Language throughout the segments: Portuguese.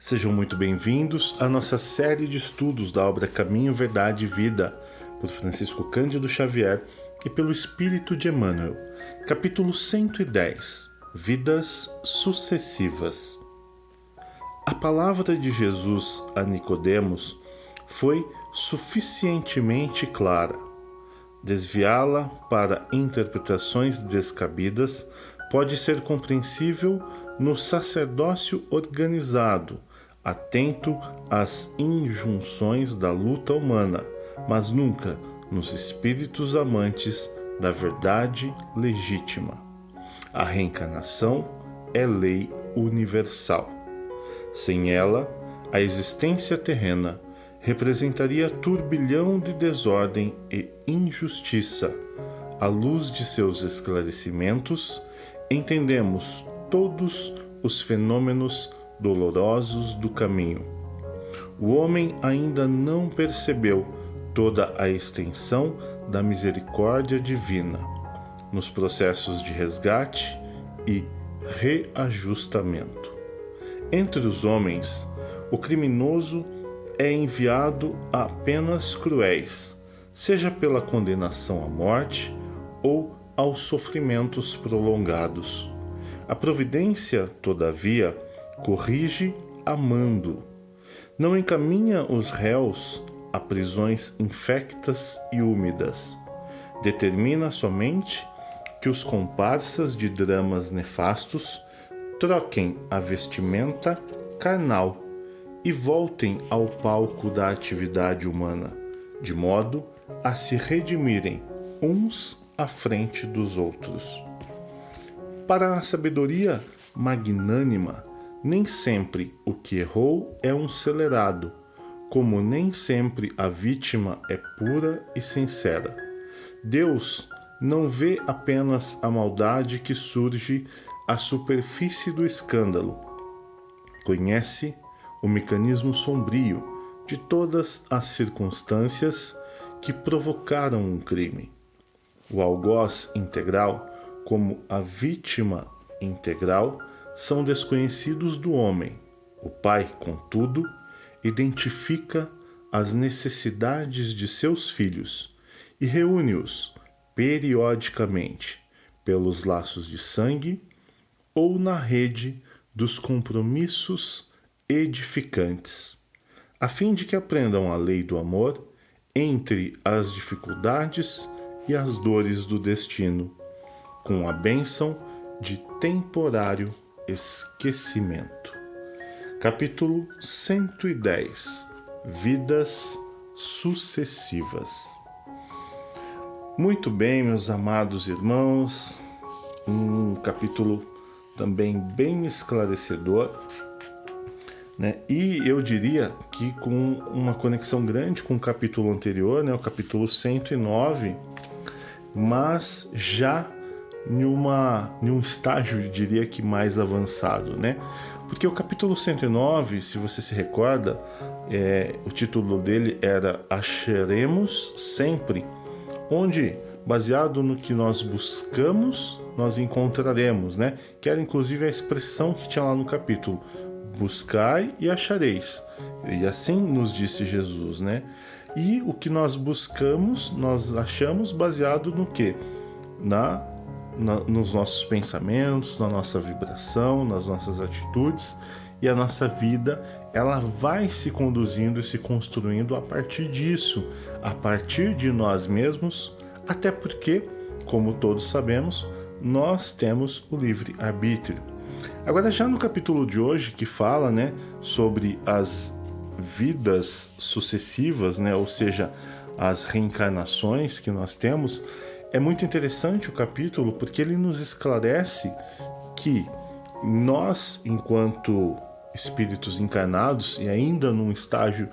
Sejam muito bem-vindos à nossa série de estudos da obra Caminho, Verdade e Vida, por Francisco Cândido Xavier e pelo Espírito de Emmanuel. Capítulo 110. Vidas sucessivas. A palavra de Jesus a Nicodemos foi suficientemente clara. Desviá-la para interpretações descabidas pode ser compreensível no sacerdócio organizado, atento às injunções da luta humana, mas nunca nos espíritos amantes da verdade legítima. A reencarnação é lei universal. Sem ela, a existência terrena representaria turbilhão de desordem e injustiça. À luz de seus esclarecimentos, entendemos todos os fenômenos dolorosos do caminho. O homem ainda não percebeu toda a extensão da misericórdia divina nos processos de resgate e reajustamento. Entre os homens, o criminoso é enviado a penas cruéis, seja pela condenação à morte ou aos sofrimentos prolongados. A providência, todavia, corrige amando. Não encaminha os réus a prisões infectas e úmidas. Determina somente que os comparsas de dramas nefastos troquem a vestimenta carnal e voltem ao palco da atividade humana, de modo a se redimirem uns à frente dos outros. Para a sabedoria magnânima, nem sempre o que errou é um celerado, como nem sempre a vítima é pura e sincera. Deus não vê apenas a maldade que surge à superfície do escândalo. Conhece o mecanismo sombrio de todas as circunstâncias que provocaram um crime. O algoz integral, como a vítima integral, são desconhecidos do homem. O pai, contudo, identifica as necessidades de seus filhos e reúne-os periodicamente pelos laços de sangue ou na rede dos compromissos edificantes, a fim de que aprendam a lei do amor entre as dificuldades e as dores do destino, com a bênção de temporário esquecimento. Capítulo 110. Vidas sucessivas. Muito bem, meus amados irmãos, um capítulo também bem esclarecedor, né? E eu diria que com uma conexão grande com o capítulo anterior, né? O capítulo 109, mas já em um estágio, eu diria que mais avançado, né? Porque o capítulo 109, se você se recorda, o título dele era Acharemos Sempre, onde, baseado no que nós buscamos, nós encontraremos, né? Que era inclusive a expressão que tinha lá no capítulo, buscai e achareis. E assim nos disse Jesus, né? E o que nós buscamos, nós achamos baseado no quê? Nos nossos pensamentos, na nossa vibração, nas nossas atitudes, e a nossa vida, ela vai se conduzindo e se construindo a partir disso, a partir de nós mesmos, até porque, como todos sabemos, nós temos o livre-arbítrio. Agora, já no capítulo de hoje, que fala, né, sobre as vidas sucessivas, né, ou seja, as reencarnações que nós temos, é muito interessante o capítulo porque ele nos esclarece que nós, enquanto espíritos encarnados e ainda num estágio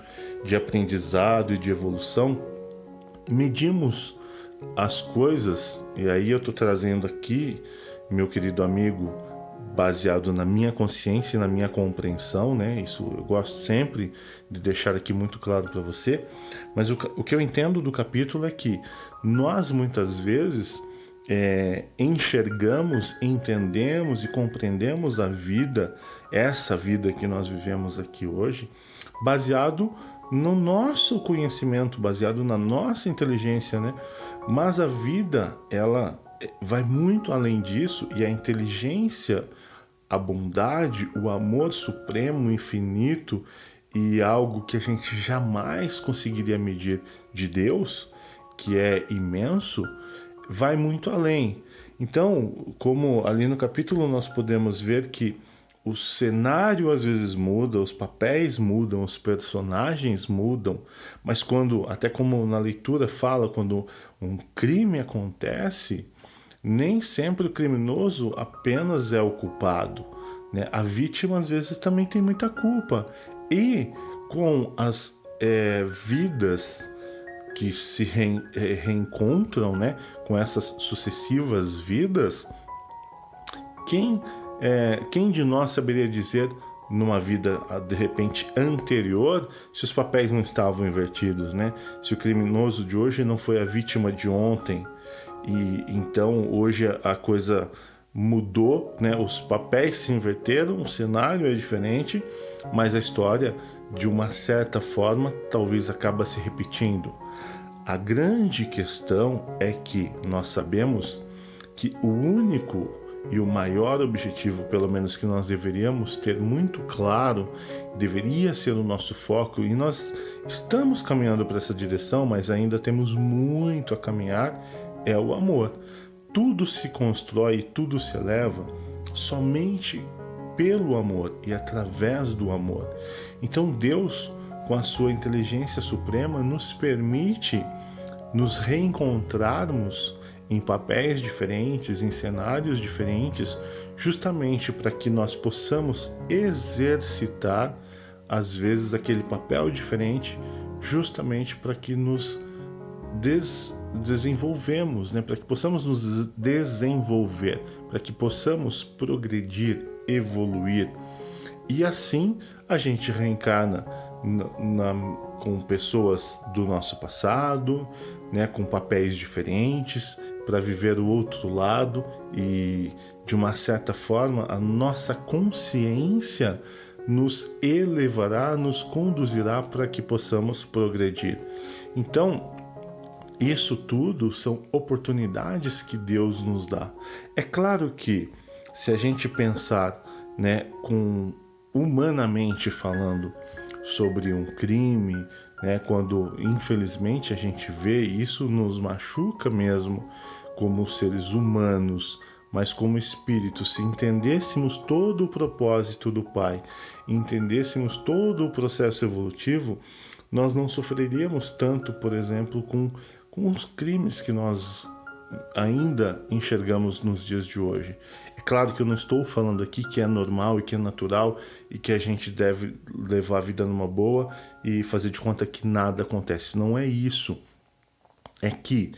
de aprendizado e de evolução, medimos as coisas, e aí eu estou trazendo aqui, meu querido amigo, baseado na minha consciência e na minha compreensão, né? Isso eu gosto sempre de deixar aqui muito claro para você, mas o que eu entendo do capítulo é que nós muitas vezes enxergamos, entendemos e compreendemos a vida essa vida que nós vivemos aqui hoje, baseado no nosso conhecimento, baseado na nossa inteligência, né? Mas a vida, ela vai muito além disso, e a inteligência, a bondade, o amor supremo, infinito e algo que a gente jamais conseguiria medir de Deus, que é imenso, vai muito além. Então, como ali no capítulo nós podemos ver que o cenário às vezes muda, os papéis mudam, os personagens mudam, mas quando, até como na leitura fala, quando um crime acontece, nem sempre o criminoso apenas é o culpado, né? A vítima às vezes também tem muita culpa. E com as vidas que se reencontram, né, com essas sucessivas vidas, quem de nós saberia dizer numa vida de repente anterior se os papéis não estavam invertidos, né? Se o criminoso de hoje não foi a vítima de ontem, e então hoje a coisa mudou, né? Os papéis se inverteram, o cenário é diferente, mas a história, de uma certa forma, talvez acaba se repetindo. A grande questão é que nós sabemos que o único e o maior objetivo, pelo menos que nós deveríamos ter muito claro, deveria ser o nosso foco, e nós estamos caminhando para essa direção, mas ainda temos muito a caminhar, é o amor. Tudo se constrói, tudo se eleva somente pelo amor e através do amor. Então Deus, com a sua inteligência suprema, nos permite nos reencontrarmos em papéis diferentes, em cenários diferentes, justamente para que nós possamos exercitar, às vezes, aquele papel diferente, justamente para que nos desenvolvemos, né? Para que possamos nos desenvolver, para que possamos progredir, evoluir. E assim a gente reencarna com pessoas do nosso passado, né? Com papéis diferentes, para viver o outro lado, e de uma certa forma a nossa consciência nos elevará, nos conduzirá para que possamos progredir. Então, isso tudo são oportunidades que Deus nos dá. É claro que se a gente pensar, né, humanamente falando, sobre um crime, né, quando infelizmente a gente vê isso, nos machuca mesmo como seres humanos, mas como espíritos. Se entendêssemos todo o propósito do Pai, entendêssemos todo o processo evolutivo, nós não sofreríamos tanto, por exemplo, com os crimes que nós ainda enxergamos nos dias de hoje. É claro que eu não estou falando aqui que é normal e que é natural e que a gente deve levar a vida numa boa e fazer de conta que nada acontece. Não é isso. É que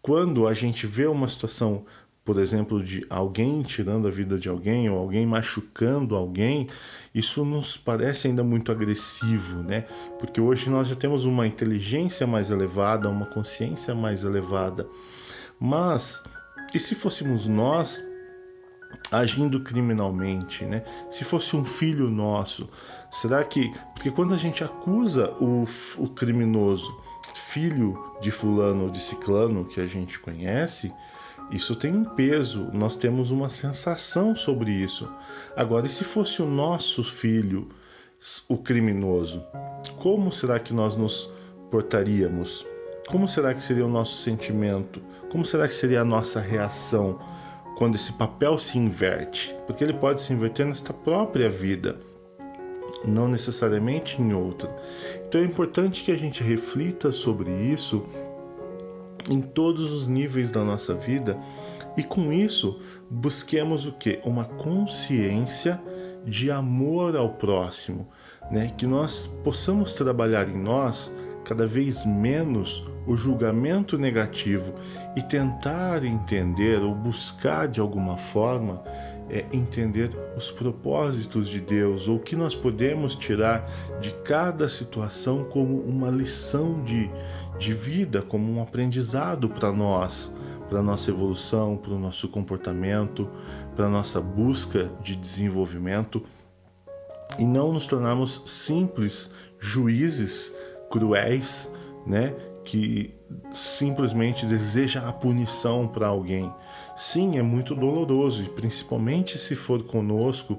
quando a gente vê uma situação, por exemplo, de alguém tirando a vida de alguém ou alguém machucando alguém, isso nos parece ainda muito agressivo, né? Porque hoje nós já temos uma inteligência mais elevada, uma consciência mais elevada. Mas, e se fôssemos nós agindo criminalmente, né? Se fosse um filho nosso, será que... Porque quando a gente acusa o criminoso, filho de fulano ou de ciclano que a gente conhece, isso tem um peso, nós temos uma sensação sobre isso. Agora, e se fosse o nosso filho o criminoso? Como será que nós nos portaríamos? Como será que seria o nosso sentimento? Como será que seria a nossa reação quando esse papel se inverte? Porque ele pode se inverter nesta própria vida, não necessariamente em outra. Então é importante que a gente reflita sobre isso em todos os níveis da nossa vida, e com isso busquemos o quê? Uma consciência de amor ao próximo, né? Que nós possamos trabalhar em nós cada vez menos o julgamento negativo e tentar entender ou buscar de alguma forma entender os propósitos de Deus, ou o que nós podemos tirar de cada situação como uma lição de vida, como um aprendizado para nós, para a nossa evolução, para o nosso comportamento, para a nossa busca de desenvolvimento e não nos tornarmos simples juízes cruéis, né, que simplesmente deseja a punição para alguém. Sim, é muito doloroso, e principalmente se for conosco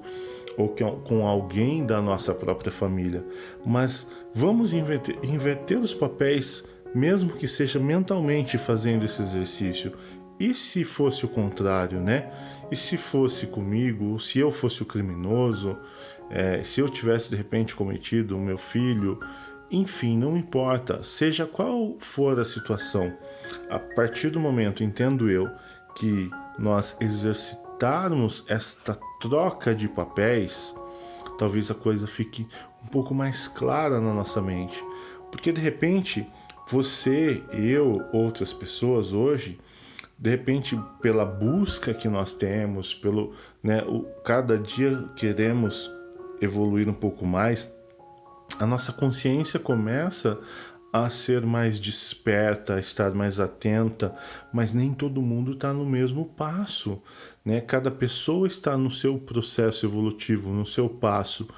ou com alguém da nossa própria família. Mas vamos inverter os papéis, mesmo que seja mentalmente fazendo esse exercício. E se fosse o contrário, né? E se fosse comigo, ou se eu fosse o criminoso, se eu tivesse de repente cometido o meu filho, enfim, não importa, seja qual for a situação, a partir do momento, entendo eu, que nós exercitarmos esta troca de papéis, talvez a coisa fique um pouco mais clara na nossa mente. Porque de repente, você, eu, outras pessoas hoje, de repente, pela busca que nós temos, cada dia queremos evoluir um pouco mais, a nossa consciência começa a ser mais desperta, a estar mais atenta, mas nem todo mundo está no mesmo passo, né? Cada pessoa está no seu processo evolutivo, no seu passo.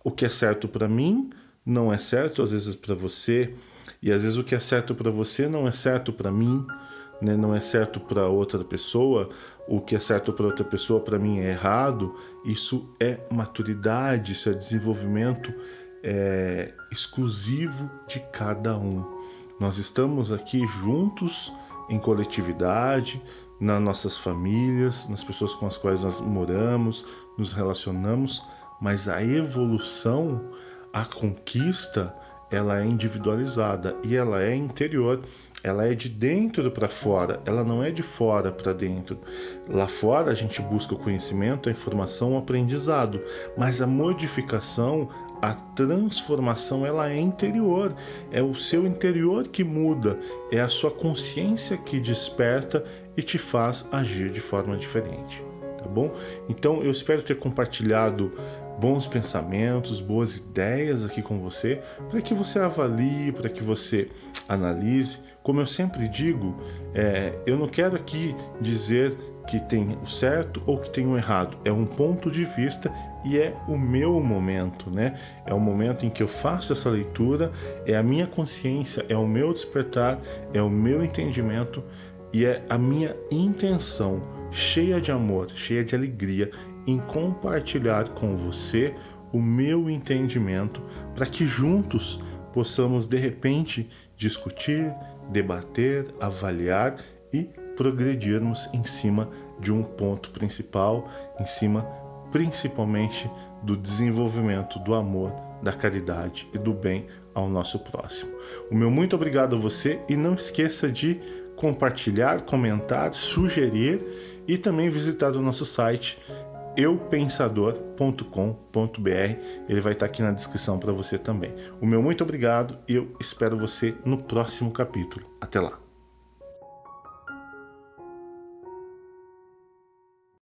O que é certo para mim não é certo às vezes para você, e às vezes o que é certo para você não é certo para mim, né? Não é certo para outra pessoa. O que é certo para outra pessoa para mim é errado. Isso é maturidade, isso é desenvolvimento exclusivo de cada um. Nós estamos aqui juntos em coletividade, nas nossas famílias, nas pessoas com as quais nós moramos, nos relacionamos, mas a evolução, a conquista, ela é individualizada e ela é interior. Ela é de dentro para fora, ela não é de fora para dentro. Lá fora a gente busca o conhecimento, a informação, o aprendizado, mas a modificação, a transformação, ela é interior. É o seu interior que muda, é a sua consciência que desperta e te faz agir de forma diferente, tá bom? Então eu espero ter compartilhado bons pensamentos, boas ideias aqui com você, para que você avalie, para que você analise. Como eu sempre digo, eu não quero aqui dizer que tem o certo ou que tem o errado. É um ponto de vista e é o meu momento, né? É o momento em que eu faço essa leitura, é a minha consciência, é o meu despertar, é o meu entendimento e é a minha intenção cheia de amor, cheia de alegria em compartilhar com você o meu entendimento para que juntos possamos de repente discutir, debater, avaliar e progredirmos em cima de um ponto principal, em cima principalmente do desenvolvimento do amor, da caridade e do bem ao nosso próximo. O meu muito obrigado a você e não esqueça de compartilhar, comentar, sugerir e também visitar o nosso site eupensador.com.br. Ele vai estar aqui na descrição para você também. O meu muito obrigado e eu espero você no próximo capítulo. Até lá!